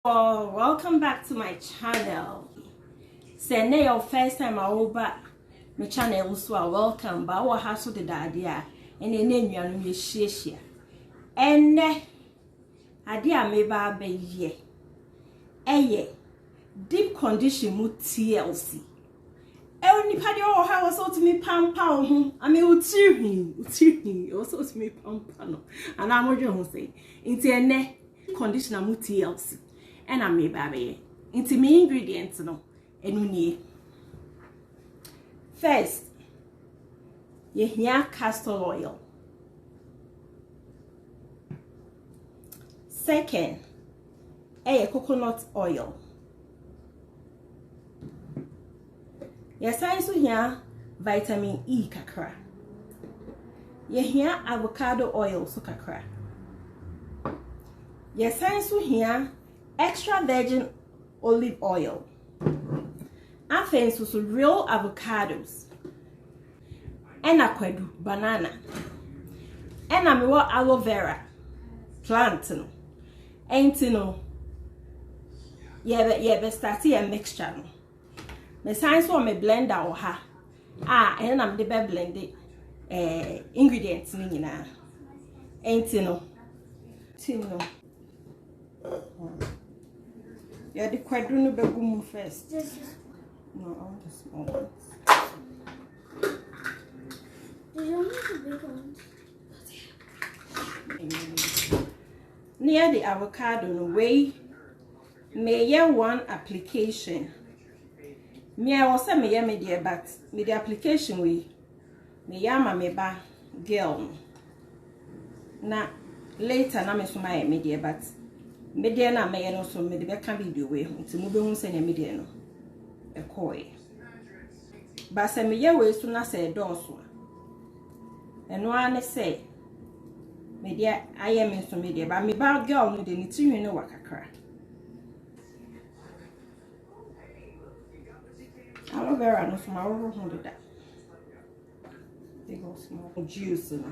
Oh, welcome back to my channel. Say na your first time over my channel, so welcome. But what has to the idea? And the name you are me share. And idea me ba be ye. Deep condition mu TLC. Only party or how was to me pam pam. I mean, utiri, also to me pam pam. And I'm going to say, into conditioner mu TLC. And I may baby into me ingredients no enuni. First, you hear castor oil. Second, coconut oil. Yes, I also hear vitamin E kakra. You hear avocado oil so kakra. Yes, I also hear extra virgin olive oil. I think so real avocados. And aquedu banana. And I mean Aloevera plant no. Ain't no. Yeah, start a mixture no. Me science for me blender or ha. And I'm the blended ingredients ni nyina. Ain't no. Tino. Yeah, the quadruple begum first. No, I want the small ones. Do you want the big ones? Near the avocado, no way. May one application. Me I was me ya media, but me the application we me yama me ba girl. Na later na me so my media, but media na me no so me the can video we nti mo be hu se na media no e koi ba se me ye we so na se doso eno ane se media aye me so media ba me ba girl no de ni tinwe no wakakra Aloevera no so ma wo ho do da they go small juice no.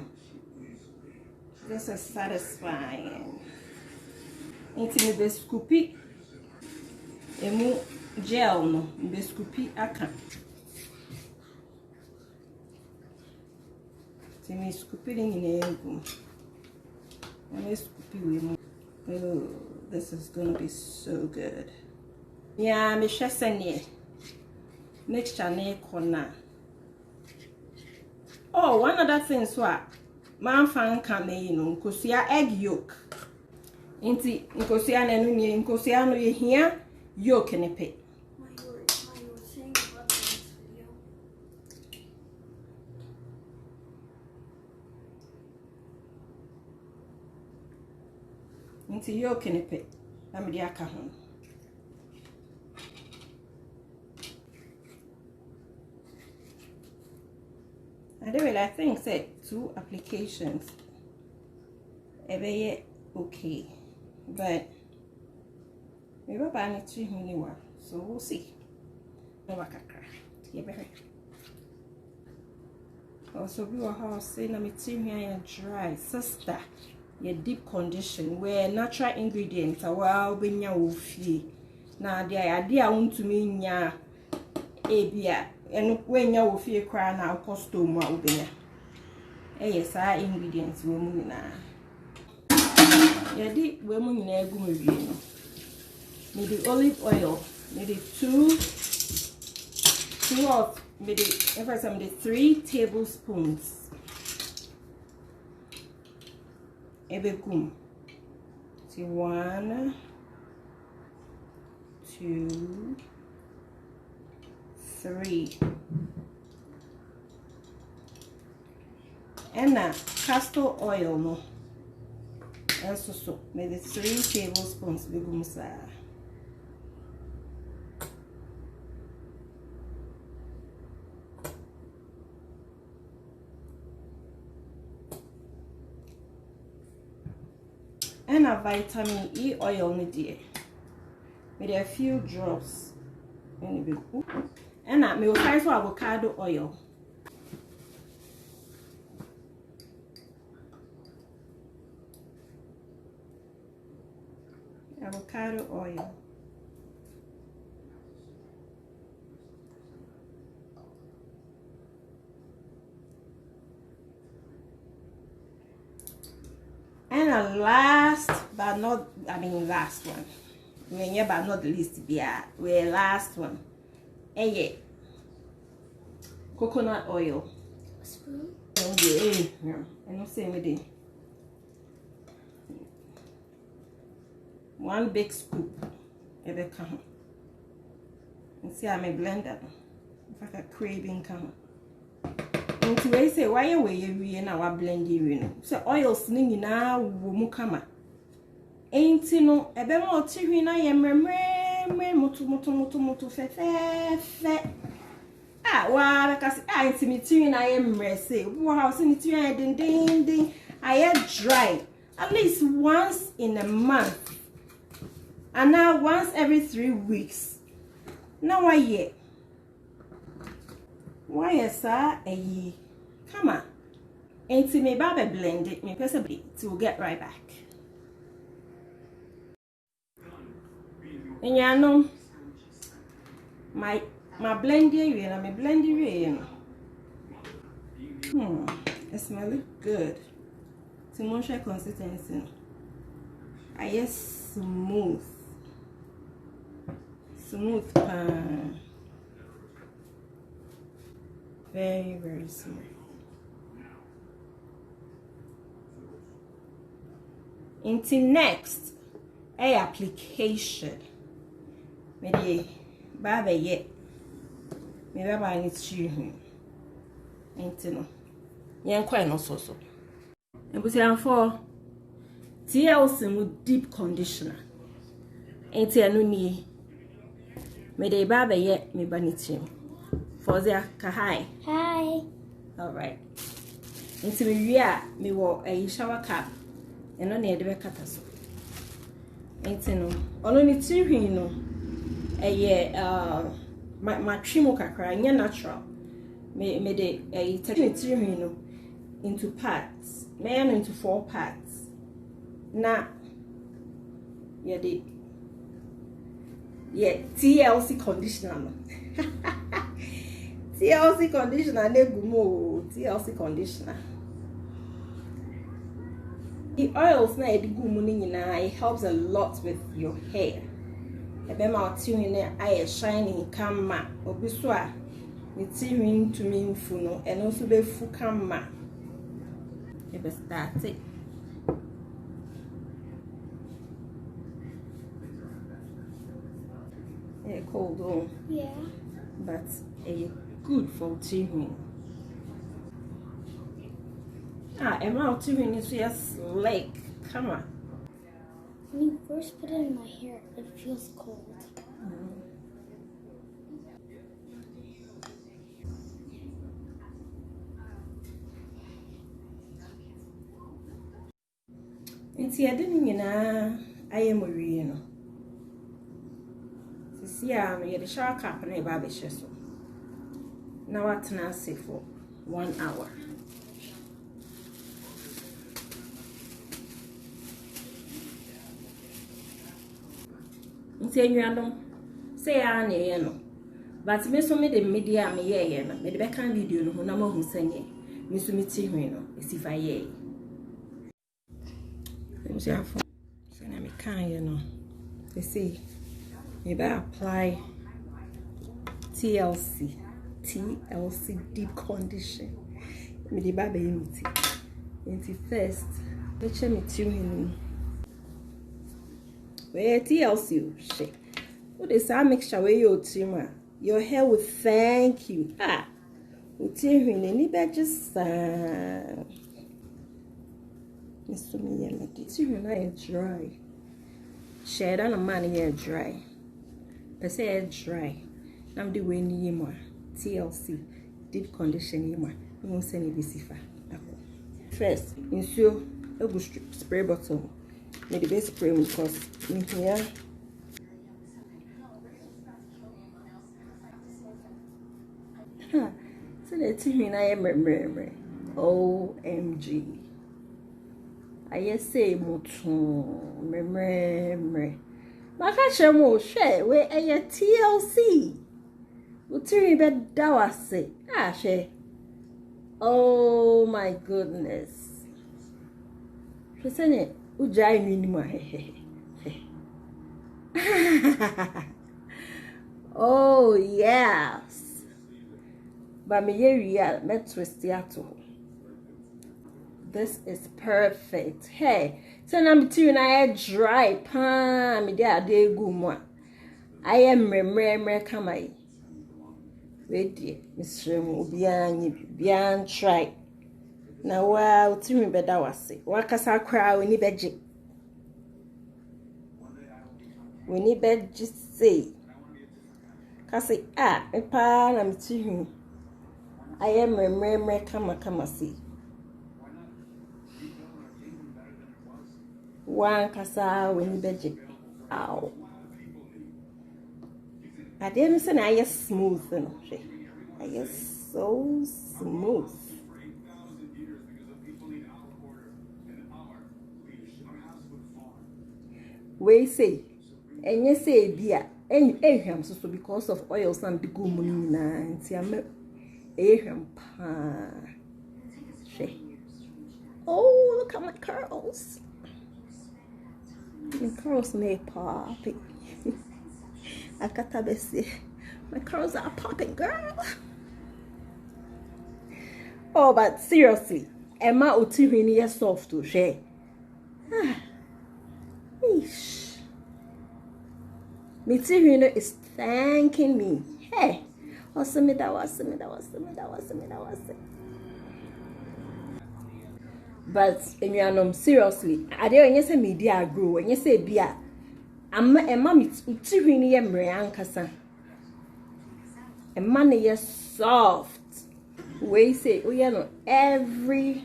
This is satisfying. Into me be scoopy emu gel no be scoopy aka ti me scoopy ni egu me scoopy we mo. Oh, this is gonna be so good. Yeah, me share sene mixture na corner. Oh, one other thing so man fan can me nkosia egg yolk. Inti nkosia na nu nie nkosia no ye hia yolk ne pe. My you were saying about this video. Inti yolk ne pe. Na me di aka ho. I think say 2 applications. Ebe okay. But maybe I need 3 anywhere, so we'll see. Also, we were house saying I'm here dry sister. Your deep condition where natural ingredients are well being your fee. Now the idea I want to mean ya abia and when you fee cry now costume will be yes, our ingredients will move now. Yadi we mu nyina egu mawie no maybe olive oil maybe 2 of maybe every time 3 tablespoons ebegum. See 1 2 3 and castor oil no. Also, so maybe 3 tablespoons begumsa. And a vitamin E oil media. Maybe a few drops. And I will try for avocado oil. avocado oil. And a last but not, last one. Yeah, but not the least, we're last one. And yeah, coconut oil. A spoon? Yeah, I don't say anything. 1 big scoop. And see, I'm a blender. If I can craving come. And to say, why are we now blending? So, oils ninging now, wumukama. Ain't no, a bit more tea, I am mutu fe. Ah, why, because I ain't me tea, I am say, wow, sing tea, I ding. I am dry at least once in a month. And now once every 3 weeks. Now why yet? Why is that a ye? Come on. Ain't me baba blend it, me possibly to get right back. And ya know my blending you and my blending you. It smells good. To moisture consistency. I yes smooth. Smooth pan. Very, very smooth. Into next a application. Maybe baba yet. Maybe I need to into no. Yeah, quite no so. And we say for TLC deep conditioner. Ain't no need. Me de baba yet me banitim. For the hi. Hi. All right. Into me me wo a shower cap. And on the other cataso. Ain't no. Only tea no. My trimo kakra nya natural. Me de a tea no into parts. Me into 4 parts. Na yeah, TLC conditioner. TLC conditioner negumo. TLC conditioner. The oils na edigumu nyina, it helps a lot with your hair. Ebema otiwine aye shining kama. Obiso a ne tiwin to me mfuno and also be fu kama. Ebe start it. Cold on. Yeah. But good for TV. Am I TV is just slick. Come on. When you first put it in my hair, it feels cold. And see, I didn't I am a real. See, I'm the shower cap and a baby chessel. Now I turn say for 1 hour. Say you don't say I know, but me so me the media me ye na me the back video no na ma hu sanye me so me ti hwen no esi fa ye. Them say afọ so na me kan ye no. They say maybe apply TLC deep condition. Me the baby imiti. Into first, let me tune in. Where TLC shit. What is that mixture where your hair will thank you. With you in any badges. Mr. Me, you are dry. Share on a man here dry. Per se dry. I'm the way near more. TLC deep condition more. You won't send it this first, insure a good spray bottle. Maybe the best spray because in here. So the TV I am remember. OMG. I say mutu remember. Makashemo share we a TLC. Utiri bed dawase. Ah share. Oh my goodness. She said, Ujai minima. Oh yes. But me real me twist to. This is perfect. Hey, so I'm between I dry pan me there dey go mo. I am remember kamai. Ready, Mr. Bian try. Na wa utimi beda wase. Wakasa kra we ni beje. We ni beje say. Kasi me pa na mtihu. I am remember kama see. One kasa we ni beje. Ow. I didn't say I is smooth and I is so smooth. We say, and you say beer, and aham so because of oils and the good money and see aham pa. Oh, look at my curls. My curls may pop. My curls are popping, girl. Oh, but seriously, Emma Utirini is soft to share. Mitirino is thanking me. Hey, awesome, that was. But seriously, I didn't say media grow and you say beer. Amma Emma Utirini Mriankasa. A man is soft. We say, oh, you know, every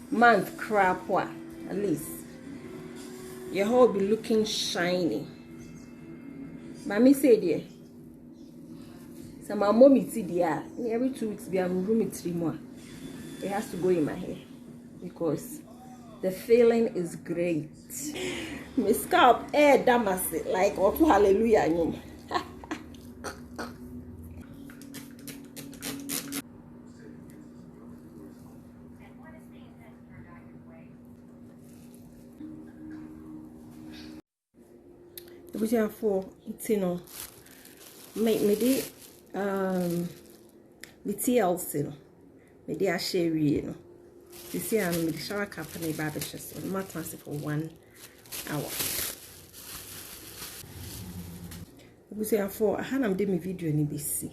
month crap at least. Your whole be looking shiny. Mommy said, dear. So my mommy said, dear, every 2 weeks, be I'm room 3 more. It has to go in my hair because the feeling is great. My scalp air damage like oh hallelujah. Which are for it's make me the TLC me the share you see I'm with the shower company barbershops on my class for 1 hour. Which are for I had my video in BC.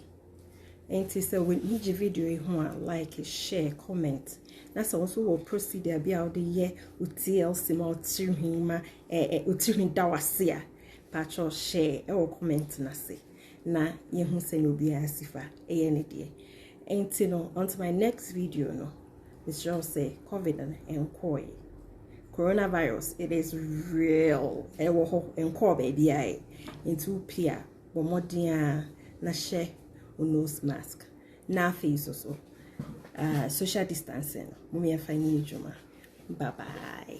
And it's when each video you want like, share, comment. That's also what procedure be out the year with TLC ma utirhima utirhin dawasia. Patcho share or comment na say na yehu se no bia asifa any day. And until my next video no it's just say COVID and koi coronavirus it is real and call baby I into pia bomodia na share nose mask na face also social distancing mumia fine juma bye bye.